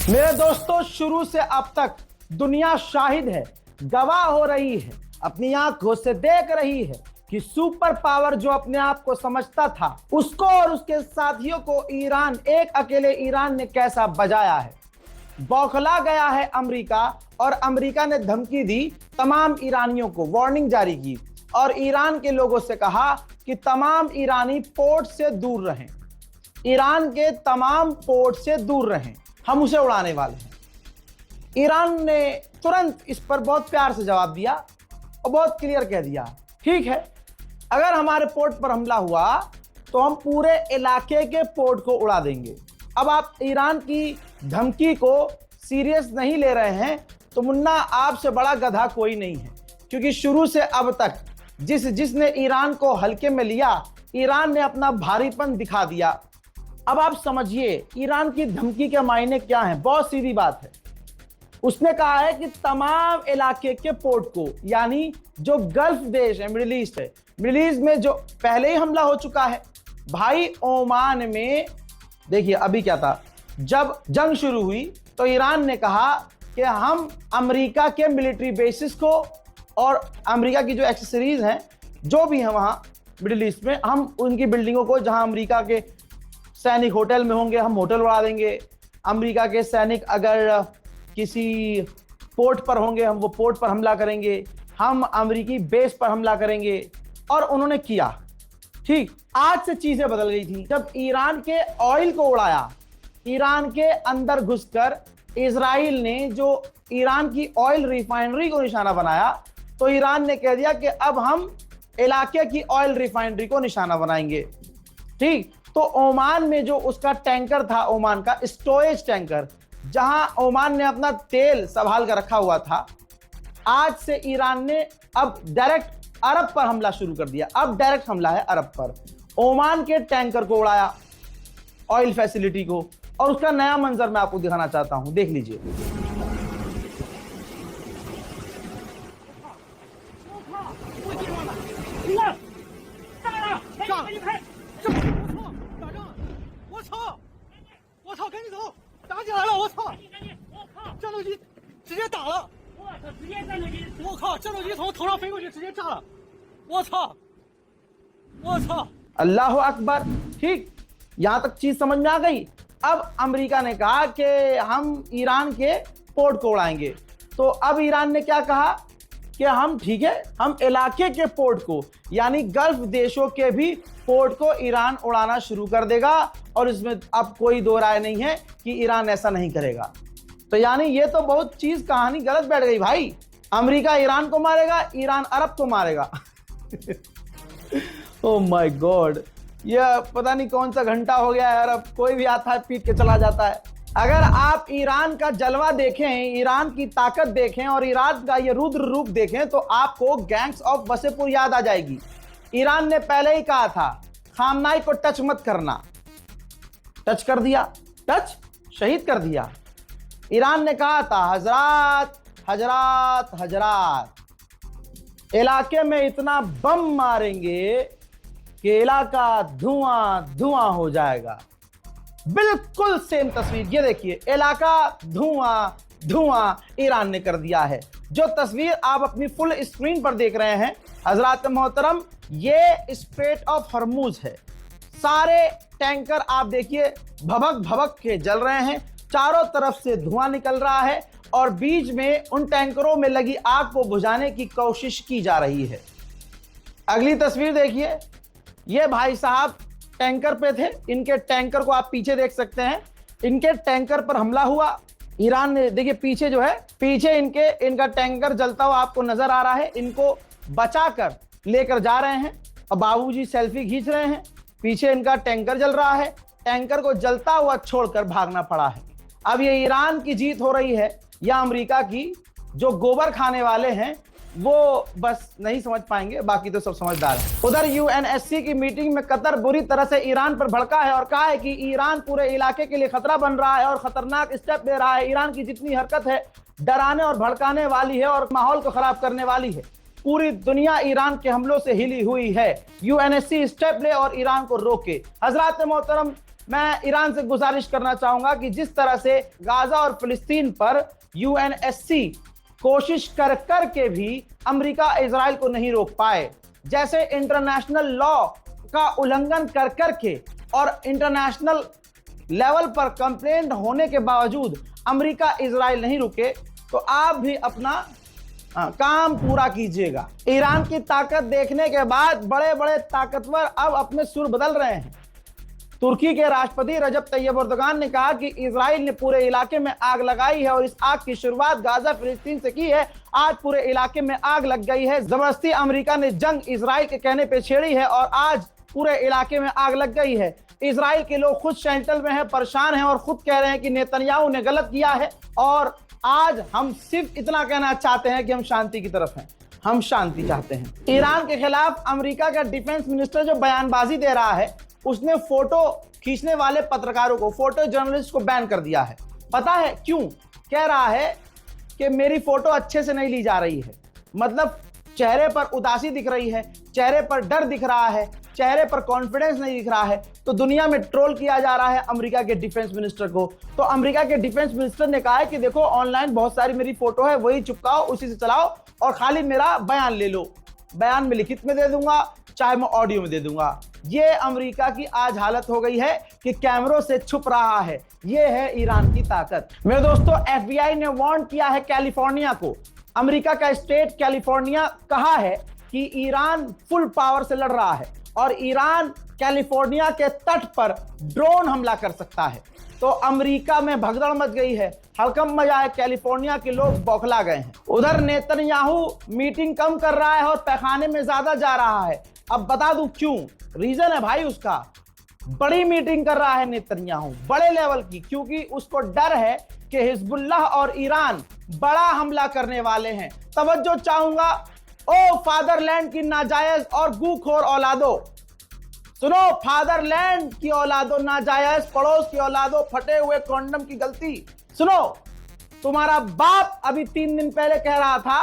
मेरे दोस्तों, शुरू से अब तक दुनिया शाहिद है, गवाह हो रही है, अपनी आंखों से देख रही है कि सुपर पावर जो अपने आप को समझता था, उसको और उसके साथियों को ईरान, एक अकेले ईरान ने कैसा बजाया है। बौखला गया है अमेरिका, और अमेरिका ने धमकी दी, तमाम ईरानियों को वार्निंग जारी की और ईरान के लोगों से कहा कि तमाम ईरानी पोर्ट से दूर रहें, ईरान के तमाम पोर्ट से दूर रहें, हम उसे उड़ाने वाले हैं। ईरान ने तुरंत इस पर बहुत प्यार से जवाब दिया और बहुत क्लियर कह दिया, ठीक है, अगर हमारे पोर्ट पर हमला हुआ तो हम पूरे इलाके के पोर्ट को उड़ा देंगे। अब आप ईरान की धमकी को सीरियस नहीं ले रहे हैं तो मुन्ना, आपसे बड़ा गधा कोई नहीं है, क्योंकि शुरू से अब तक जिसने ईरान को हल्के में लिया, ईरान ने अपना भारीपन दिखा दिया। अब आप समझिए ईरान की धमकी के मायने क्या हैं। बहुत सीधी बात है, उसने कहा है कि तमाम इलाके के पोर्ट को, यानी जो गल्फ देश है, मिडिल ईस्ट है, मिडिल ईस्ट में जो पहले ही हमला हो चुका है भाई, ओमान में देखिए अभी क्या था, जब जंग शुरू हुई तो ईरान ने कहा कि हम अमेरिका के मिलिट्री बेसिस को और अमेरिका की जो एक्सेसरीज हैं, जो भी हैं वहाँ मिडिल ईस्ट में, हम उनकी बिल्डिंगों को, जहाँ अमेरिका के सैनिक होटल में होंगे, हम होटल उड़ा देंगे। अमेरिका के सैनिक अगर किसी पोर्ट पर होंगे, हम वो पोर्ट पर हमला करेंगे, हम अमेरिकी बेस पर हमला करेंगे। और उन्होंने किया। ठीक, आज से चीजें बदल गई थी। जब ईरान के ऑयल को उड़ाया, ईरान के अंदर घुसकर इजराइल ने जो ईरान की ऑयल रिफाइनरी को निशाना बनाया, तो ईरान ने कह दिया कि अब हम इलाके की ऑयल रिफाइनरी को निशाना बनाएंगे। ठीक, तो ओमान में जो उसका टैंकर था, ओमान का स्टोरेज टैंकर, जहां ओमान ने अपना तेल संभाल कर रखा हुआ था, आज से ईरान ने अब डायरेक्ट अरब पर हमला शुरू कर दिया। अब डायरेक्ट हमला है अरब पर। ओमान के टैंकर को उड़ाया, ऑयल फैसिलिटी को, और उसका नया मंजर मैं आपको दिखाना चाहता हूं, देख लीजिए। अल्लाह अकबर। ठीक, यहां तक चीज समझ में आ गई। अब अमेरिका ने कहा कि हम ईरान के पोर्ट को उड़ाएंगे, तो अब ईरान ने क्या कहा कि हम, ठीक है, हम इलाके के पोर्ट को, यानी गल्फ देशों के भी पोर्ट को ईरान उड़ाना शुरू कर देगा, और इसमें अब कोई दो राय नहीं है कि ईरान ऐसा नहीं करेगा। तो यानी ये तो बहुत चीज, कहानी गलत बैठ गई भाई। अमेरिका ईरान को मारेगा, ईरान अरब को मारेगा। ओह माय गॉड, यह पता नहीं कौन सा घंटा हो गया है यार, अब कोई भी आता है पीट के चला जाता है। अगर आप ईरान का जलवा देखें, ईरान की ताकत देखें और ईरान का ये रुद्र रूप देखें, तो आपको गैंग्स ऑफ वसेपुर याद आ जाएगी। ईरान ने पहले ही कहा था खामनाई को टच मत करना, टच कर दिया, टच शहीद कर दिया। ईरान ने कहा था हजरात हजरात हजरात, इलाके में इतना बम मारेंगे कि इलाका धुआं धुआं हो जाएगा। बिल्कुल सेम तस्वीर, ये देखिए, इलाका धुआं धुआं ईरान ने कर दिया है। जो तस्वीर आप अपनी फुल स्क्रीन पर देख रहे हैं हजरात मोहतरम, ये स्ट्रेट ऑफ हॉर्मुज है। सारे टैंकर आप देखिए भभक भभक के जल रहे हैं, चारों तरफ से धुआं निकल रहा है, और बीच में उन टैंकरों में लगी आग को बुझाने की कोशिश की जा रही है। अगली तस्वीर देखिए, ये भाई साहब टैंकर पे थे, इनके टैंकर को आप पीछे देख सकते हैं, इनके टैंकर पर हमला हुआ। ईरान ने, देखिए पीछे जो है, पीछे इनका टैंकर जलता हुआ आपको नजर आ रहा है, इनको बचाकर लेकर जा रहे हैं, और बाबूजी सेल्फी खींच रहे हैं। पीछे इनका टैंकर जल रहा है, टैंकर को जलता हुआ छोड़कर भागना पड़ा है। अब ये ईरान की जीत हो रही है या अमेरिका की? जो गोबर खाने वाले हैं वो बस नहीं समझ पाएंगे, बाकी तो सब समझदार हैं। उधर यूएनएससी की मीटिंग में कतर बुरी तरह से ईरान पर भड़का है और कहा है कि ईरान पूरे इलाके के लिए खतरा बन रहा है और खतरनाक स्टेप ले रहा है। ईरान की जितनी हरकत है डराने और भड़काने वाली है और माहौल को खराब करने वाली है। पूरी दुनिया ईरान के हमलों से हिली हुई है। यूएनएससी स्टेप ले और ईरान को रोके। हजरात मोहतरम, मैं ईरान से गुजारिश करना चाहूंगा कि जिस तरह से गाजा और फिलिस्तीन पर यूएनएससी कोशिश कर कर के भी अमेरिका इजराइल को नहीं रोक पाए, जैसे इंटरनेशनल लॉ का उल्लंघन कर कर के और इंटरनेशनल लेवल पर कंप्लेंट होने के बावजूद अमेरिका इजराइल नहीं रुके, तो आप भी अपना काम पूरा कीजिएगा। ईरान की ताकत देखने के बाद बड़े बड़े ताकतवर अब अपने सुर बदल रहे हैं। तुर्की के राष्ट्रपति रजब तैयब एर्दोगान ने कहा कि इजराइल ने पूरे इलाके में आग लगाई है और इस आग की शुरुआत गाजा फिलिस्तीन से की है। आज पूरे इलाके में आग लग गई है। जबरदस्ती अमेरिका ने जंग इजराइल के कहने पे छेड़ी है और आज पूरे इलाके में आग लग गई है। इजराइल के लोग खुद शेल्टर में हैं, परेशान हैं और खुद कह रहे हैं कि नेतन्याहू ने गलत किया है। और आज हम सिर्फ इतना कहना चाहते हैं कि हम शांति की तरफ हैं, हम शांति चाहते हैं। ईरान के खिलाफ अमेरिका का डिफेंस मिनिस्टर जो बयानबाजी दे रहा है, उसने फोटो खींचने वाले पत्रकारों को, फोटो जर्नलिस्ट को बैन कर दिया है। पता है क्यों? कह रहा है कि मेरी फोटो अच्छे से नहीं ली जा रही है, मतलब चेहरे पर उदासी दिख रही है, चेहरे पर डर दिख रहा है, चेहरे पर कॉन्फिडेंस नहीं दिख रहा है। तो दुनिया में ट्रोल किया जा रहा है अमेरिका के डिफेंस मिनिस्टर को। तो अमेरिका के डिफेंस मिनिस्टर ने कहा है कि देखो ऑनलाइन बहुत सारी मेरी फोटो है, वही चिपकाओ, उसी से चलाओ और खाली मेरा बयान ले लो। बयान में लिखित में दे दूंगा, चाहे मैं ऑडियो में दे दूंगा। ये अमेरिका की आज हालत हो गई है कि कैमरों से छुप रहा है। ये है ईरान की ताकत। मेरे दोस्तों, एफबीआई ने वार्न किया है कैलिफोर्निया को। अमेरिका का स्टेट कैलिफोर्निया कहा है कि ईरान फुल पावर से लड़ रहा है और ईरान कैलिफोर्निया के तट पर ड्रोन हमला कर सकता है। तो अमेरिका में भगदड़ मच गई है, हड़कंप मचा है, कैलिफोर्निया के लोग बौखला गए हैं। उधर नेतन्याहू मीटिंग कम कर रहा है और पैखाने में ज्यादा जा रहा है। अब बता दूं क्यों? रीजन है भाई उसका। बड़ी मीटिंग कर रहा है नेतन्याहू, बड़े लेवल की, क्योंकि उसको डर है कि हिजबुल्लाह और ईरान बड़ा हमला करने वाले हैं। तवज्जो चाहूंगा ओ फादरलैंड की नाजायज और गूखोर औलादो, सुनो फादरलैंड की औलादो, नाजायज पड़ोस की औलादो, फटे हुए कॉन्डम की गलती सुनो। तुम्हारा बाप अभी 3 दिन पहले कह रहा था,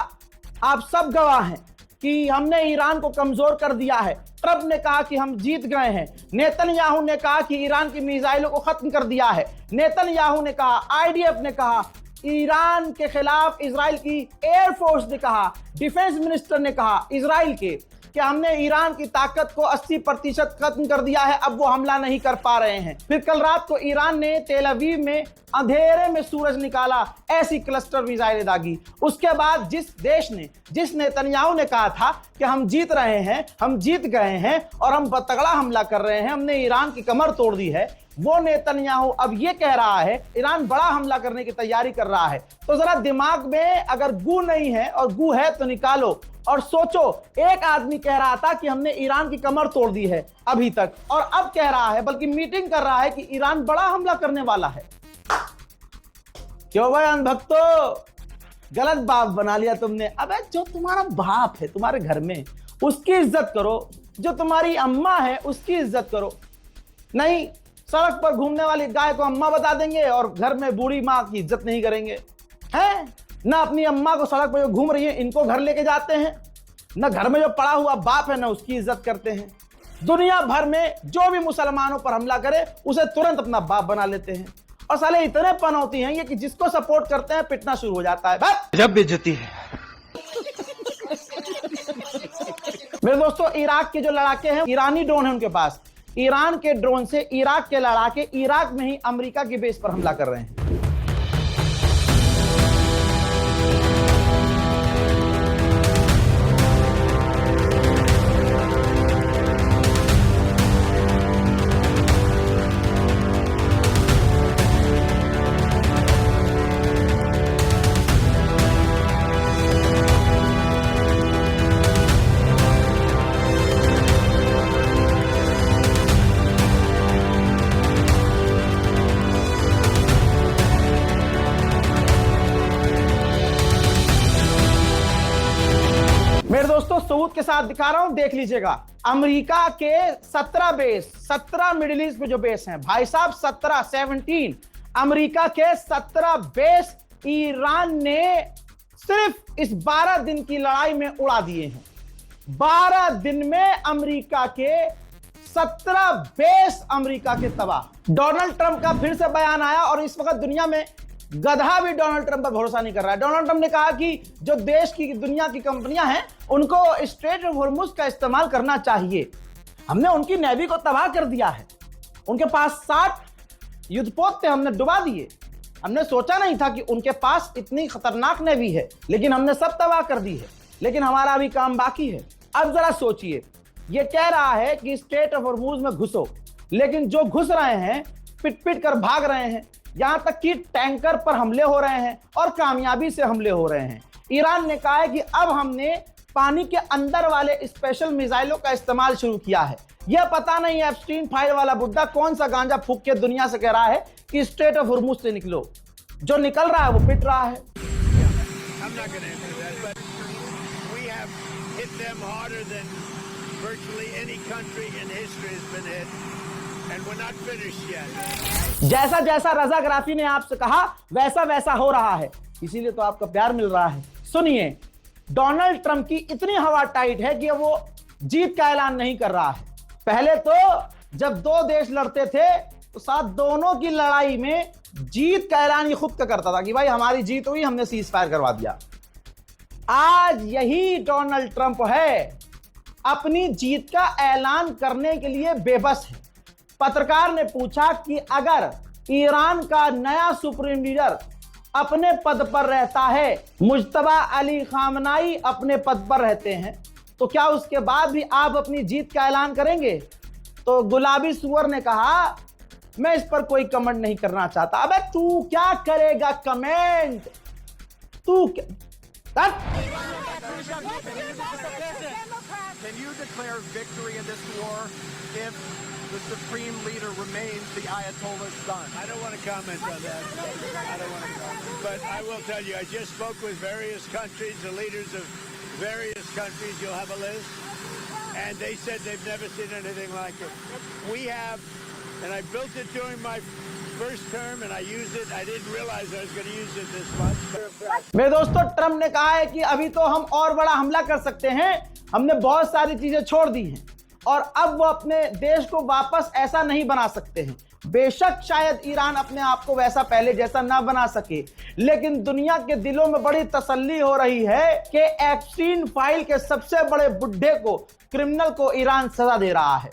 आप सब गवाह हैं, कि हमने ईरान को कमजोर कर दिया है। ट्रंप ने कहा कि हम जीत गए हैं। नेतन्याहू ने कहा कि ईरान की मिसाइलों को खत्म कर दिया है। नेतन्याहू ने कहा, आईडीएफ ने कहा, ईरान के खिलाफ इजराइल की एयरफोर्स ने कहा, डिफेंस मिनिस्टर ने कहा इजराइल के कि हमने ईरान की ताकत को 80% खत्म कर दिया है, अब वो हमला नहीं कर पा रहे हैं। फिर कल रात को ईरान ने तेल अवीव में अंधेरे में सूरज निकाला, ऐसी क्लस्टर मिसाइलें दागी। उसके बाद जिस नेतन्याहू ने कहा था कि हम जीत रहे हैं, हम जीत गए हैं और हम तगड़ा हमला कर रहे हैं, हमने ईरान की कमर तोड़ दी है, वो नेतन्याहू अब ये कह रहा है ईरान बड़ा हमला करने की तैयारी कर रहा है। तो जरा दिमाग में अगर गू नहीं है और गू है तो निकालो और सोचो। एक आदमी कह रहा था कि हमने ईरान की कमर तोड़ दी है अभी तक, और अब कह रहा है, बल्कि मीटिंग कर रहा है कि ईरान बड़ा हमला करने वाला है। क्यों भाई अनभक्तो, गलत बाप बना लिया तुमने। अबे जो तुम्हारा बाप है तुम्हारे घर में, उसकी इज्जत करो। जो तुम्हारी अम्मा है उसकी इज्जत करो। नहीं, सड़क पर घूमने वाली गाय को अम्मा बता देंगे और घर में बूढ़ी माँ की इज्जत नहीं करेंगे। हैं ना, अपनी अम्मा को सड़क पर जो घूम रही है इनको घर लेके जाते हैं, ना घर में जो पड़ा हुआ बाप है ना उसकी इज्जत करते हैं। दुनिया भर में जो भी मुसलमानों पर हमला करे उसे तुरंत अपना बाप बना लेते हैं। और साले इतने पनौती हैं ये कि जिसको सपोर्ट करते हैं पिटना शुरू हो जाता है। जब बेइज्जती है। मेरे दोस्तों, इराक के जो लड़ाके हैं, ईरानी ड्रोन है उनके पास। ईरान के ड्रोन से इराक के लड़ाके इराक में ही अमेरिका के बेस पर हमला कर रहे हैं। मेरे दोस्तों, सबूत के साथ दिखा रहा हूं, देख लीजिएगा। अमेरिका के 17 मिडिल ईस्ट में जो बेस हैं, भाई साहब 17 अमेरिका के 17 बेस ईरान ने सिर्फ इस 12 दिन की लड़ाई में उड़ा दिए हैं। 12 दिन में अमेरिका के 17 बेस अमेरिका के तबाह। डोनाल्ड ट्रंप का फिर से बयान आया और इस वक्त दुनिया में गधा भी डोनाल्ड ट्रंप पर भरोसा नहीं कर रहा है। डोनाल्ड ट्रंप ने कहा कि जो देश की दुनिया की कंपनियां हैं उनको स्ट्रेट ऑफ हॉर्मुज का इस्तेमाल करना चाहिए। हमने उनकी नेवी को तबाह कर दिया है। उनके पास 60 युद्धपोत थे, हमने डुबा दिए। हमने सोचा नहीं था कि उनके पास इतनी खतरनाक नेवी है, लेकिन हमने सब तबाह कर दी है। लेकिन हमारा अभी काम बाकी है। अब जरा सोचिए, ये कह रहा है कि स्ट्रेट ऑफ हॉर्मुज में घुसो, लेकिन जो घुस रहे हैं पिट पिट कर भाग रहे हैं। यहां तक कि टैंकर पर हमले हो रहे हैं और कामयाबी से हमले हो रहे हैं। ईरान ने कहा है कि अब हमने पानी के अंदर वाले स्पेशल मिसाइलों का इस्तेमाल शुरू किया है। यह पता नहीं एप्स्टीन फाइल वाला बुड्ढा कौन सा गांजा फूंक के दुनिया से कह रहा है कि स्ट्रेट ऑफ हॉर्मुज से निकलो। जो निकल रहा है वो पिट रहा है। जैसा जैसा रजा ग्राफी ने आपसे कहा वैसा वैसा हो रहा है, इसीलिए तो आपका प्यार मिल रहा है। सुनिए, डोनाल्ड ट्रंप की इतनी हवा टाइट है कि वो जीत का ऐलान नहीं कर रहा है। पहले तो जब दो देश लड़ते थे तो साथ दोनों की लड़ाई में जीत का ऐलान ये खुद का करता था कि भाई हमारी जीत हुई, हमने सीज फायर करवा दिया। आज यही डोनाल्ड ट्रंप है, अपनी जीत का ऐलान करने के लिए बेबस है। पत्रकार ने पूछा कि अगर ईरान का नया सुप्रीम लीडर अपने पद पर रहता है, मुज्तबा अली खामनाई अपने पद पर रहते हैं, तो क्या उसके बाद भी आप अपनी जीत का ऐलान करेंगे? तो गुलाबी सुअर ने कहा, मैं इस पर कोई कमेंट नहीं करना चाहता। अबे तू क्या करेगा कमेंट? तू क्या? Can you declare victory in this war if the supreme leader remains the Ayatollah's son? I don't want to comment on that. I don't want to comment. But I will tell you, I just spoke with various countries, the leaders of various countries. You'll have a list. And they said they've never seen anything like it. We have, and I built it during my first term and I used it. I didn't realize I was going to use it this much. मेरे दोस्तों, Trump ने कहा है कि अभी तो हम और बड़ा हमला कर सकते हैं, हमने बहुत सारी चीजें छोड़ दी हैं और अब वो अपने देश को वापस ऐसा नहीं बना सकते हैं। बेशक शायद ईरान अपने आप को वैसा पहले जैसा ना बना सके, लेकिन दुनिया के दिलों में बड़ी तसल्ली हो रही है कि एप्स्टीन फाइल के सबसे बड़े बुड्ढे को, क्रिमिनल को ईरान सजा दे रहा है।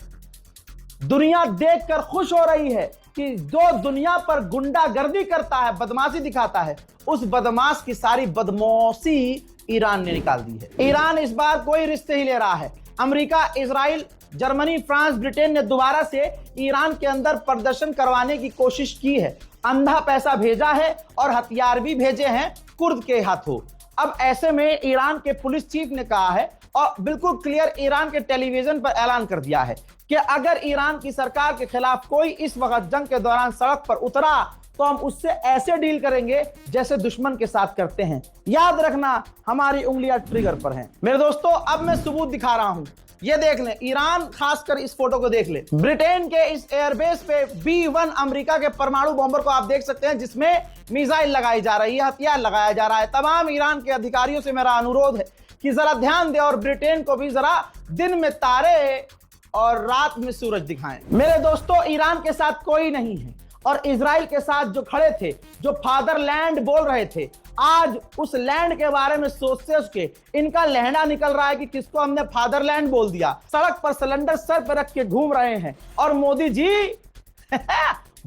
दुनिया देखकर खुश हो रही है कि जो दुनिया पर गुंडागर्दी करता है, बदमाशी दिखाता है, उस बदमाश की सारी बदमाशी ईरान ने निकाल दी है। ईरान इस बार कोई रिश्ते ही ले रहा है। America, Israel, Germany, France, Britain ने दोबारा से ईरान के अंदर प्रदर्शन करवाने की कोशिश की है। अंधा पैसा भेजा है और हथियार भी भेजे हैं कुर्द के हाथों। अब ऐसे में ईरान के पुलिस चीफ ने कहा है और बिल्कुल क्लियर ईरान के टेलीविजन पर ऐलान कर दिया है कि अगर ईरान की सरकार के खिलाफ कोई इस वक्त जंग के दौरान सड़क पर उतरा तो हम उससे ऐसे डील करेंगे जैसे दुश्मन के साथ करते हैं। याद रखना, हमारी उंगलियां ट्रिगर पर हैं। मेरे दोस्तों, अब मैं सबूत दिखा रहा हूं। ये देख लें, ईरान, खासकर इस फोटो को देख ले। ब्रिटेन के इस एयरबेस पे B-1 अमेरिका के परमाणु बॉम्बर को आप देख सकते हैं, जिसमें मिसाइल लगाई जा रही है, हथियार लगाया जा रहा है। तमाम ईरान के अधिकारियों से मेरा अनुरोध है कि जरा ध्यान दें और ब्रिटेन को भी जरा दिन में तारे और रात में सूरज दिखाएं। मेरे दोस्तों, ईरान के साथ कोई नहीं है और इजराइल के साथ जो खड़े थे, जो फादरलैंड बोल रहे थे, आज उस लैंड के बारे में सोचते उसके इनका लहंगा निकल रहा है कि किसको हमने फादरलैंड बोल दिया। सड़क पर सिलेंडर सर पर रख के घूम रहे हैं और मोदी जी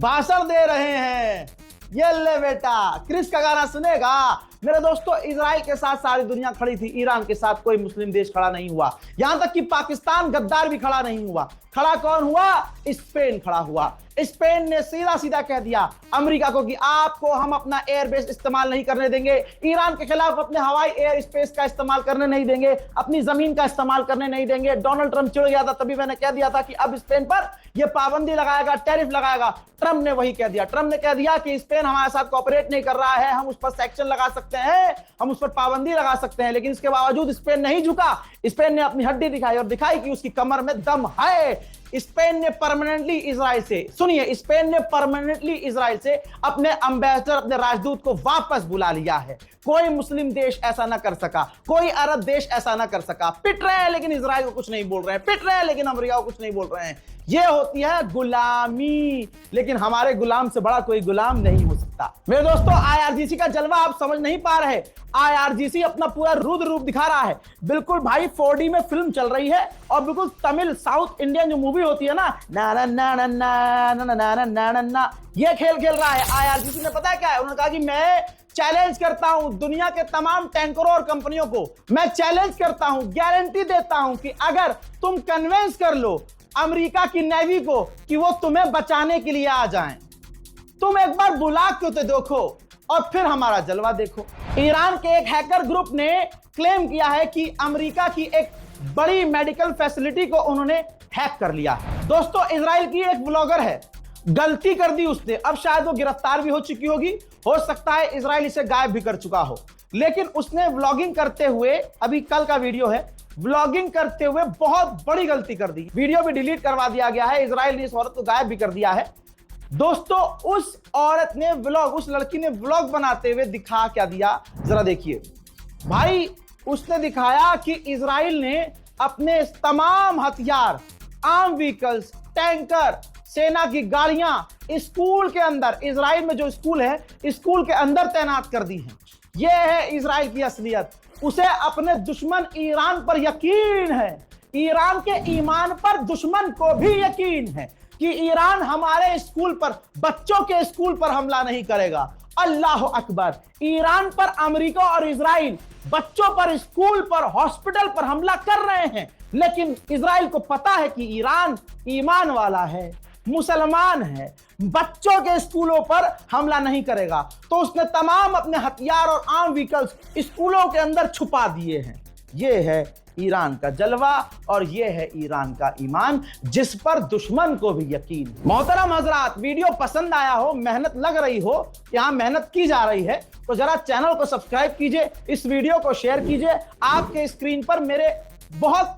भाषण दे रहे हैं। ये ले बेटा, क्रिस का गाना सुनेगा। मेरे दोस्तों, इजराइल के साथ सारी दुनिया खड़ी थी, ईरान के साथ कोई मुस्लिम देश खड़ा नहीं हुआ। यहां तक कि पाकिस्तान गद्दार भी खड़ा नहीं हुआ। खड़ा कौन हुआ? स्पेन खड़ा हुआ। स्पेन ने सीधा सीधा कह दिया अमेरिका को कि आपको हम अपना एयरबेस इस्तेमाल नहीं करने देंगे, ईरान के खिलाफ अपने हवाई एयर स्पेस का इस्तेमाल करने नहीं देंगे, अपनी जमीन का इस्तेमाल करने नहीं देंगे। डोनाल्ड ट्रंप चिढ़ गया था, तभी मैंने कह दिया था कि अब स्पेन पर यह पाबंदी लगाएगा, टैरिफ लगाएगा। ट्रंप ने वही कह दिया। ट्रंप ने कह दिया कि स्पेन हमारे साथ कोऑपरेट नहीं कर रहा है, हम उस पर सैक्शन लगा सकते हैं, हम उस पर पाबंदी लगा सकते हैं। लेकिन इसके बावजूद स्पेन नहीं झुका। स्पेन ने अपनी हड्डी दिखाई और दिखाई कि उसकी कमर में दम है। स्पेन ने परमानेंटली इजराइल से, सुनिए, स्पेन ने परमानेंटली इजराइल से अपने एम्बेसडर, अपने राजदूत को वापस बुला लिया है। कोई मुस्लिम देश ऐसा ना कर सका, कोई अरब देश ऐसा ना कर सका। पिट रहे हैं लेकिन इजराइल को कुछ नहीं बोल रहे हैं, पिट रहे हैं लेकिन अमेरिका को कुछ नहीं बोल रहे हैं। ये होती है गुलामी, लेकिन हमारे गुलाम से बड़ा कोई गुलाम नहीं हो सकता। मेरे दोस्तों, आईआरजीसी का जलवा आप समझ नहीं पा रहे। आईआरजीसी अपना पूरा रुद्र रूप दिखा रहा है। बिल्कुल भाई 4D में फिल्म चल रही है और बिल्कुल तमिल साउथ इंडियन जो मूवी होती है ना, ना ना ना ना ना ना ना ना ना ना ना, ये खेल खेल रहा है। आईआरजीसी ने पता है क्या है, उन्होंने कहा कि मैं चैलेंज करता हूं दुनिया के तमाम टैंकरों और कंपनियों को, मैं चैलेंज करता हूं, गारंटी देता हूं कि अगर तुम कन्विंस कर लो अमेरिका की नेवी को कि वो तुम्हें बचाने के लिए आ जाएं, तुम एक बार बुला के तो देखो और फिर हमारा जलवा देखो। ईरान के एक हैकर ग्रुप ने क्लेम किया है कि अमेरिका की एक बड़ी मेडिकल फैसिलिटी को उन्होंने हैक कर लिया है। दोस्तों, इजराइल की एक ब्लॉगर है, गलती कर दी उसने, अब शायद वो गिरफ्तार भी हो चुकी होगी, हो सकता है इजराइल इसे गायब भी कर चुका हो, लेकिन उसने व्लॉगिंग करते हुए, अभी कल का वीडियो है, व्लॉगिंग करते हुए बहुत बड़ी गलती कर दी। वीडियो भी डिलीट करवा दिया गया है, इजराइल ने इस औरत को गायब भी कर दिया है। दोस्तों, उस औरत ने व्लॉग, उस लड़की ने व्लॉग बनाते हुए दिखा क्या दिया, जरा देखिए भाई। उसने दिखाया कि इजराइल ने अपने तमाम हथियार, आर्म व्हीकल्स, टैंकर, सेना की गाड़ियां स्कूल के अंदर, इजराइल में जो स्कूल है, स्कूल के अंदर तैनात कर दी हैं। यह है इजराइल की असलियत। उसे अपने दुश्मन ईरान पर यकीन है, ईरान के ईमान पर दुश्मन को भी यकीन है कि ईरान हमारे स्कूल पर, बच्चों के स्कूल पर हमला नहीं करेगा। अल्लाह अकबर। ईरान पर अमेरिका और इजराइल बच्चों पर, स्कूल पर, हॉस्पिटल पर हमला कर रहे हैं, लेकिन इजराइल को पता है कि ईरान ईमान वाला है, मुसलमान है, बच्चों के स्कूलों पर हमला नहीं करेगा। तो उसने तमाम अपने हथियार और आर्म व्हीकल्स स्कूलों के अंदर छुपा दिए हैं। यह है ईरान का जलवा और यह है ईरान का ईमान, जिस पर दुश्मन को भी यकीन है। मोहतरम हजरात, वीडियो पसंद आया हो, मेहनत लग रही हो, यहां मेहनत की जा रही है, तो जरा चैनल को सब्सक्राइब कीजिए, इस वीडियो को शेयर कीजिए। आपके स्क्रीन पर मेरे बहुत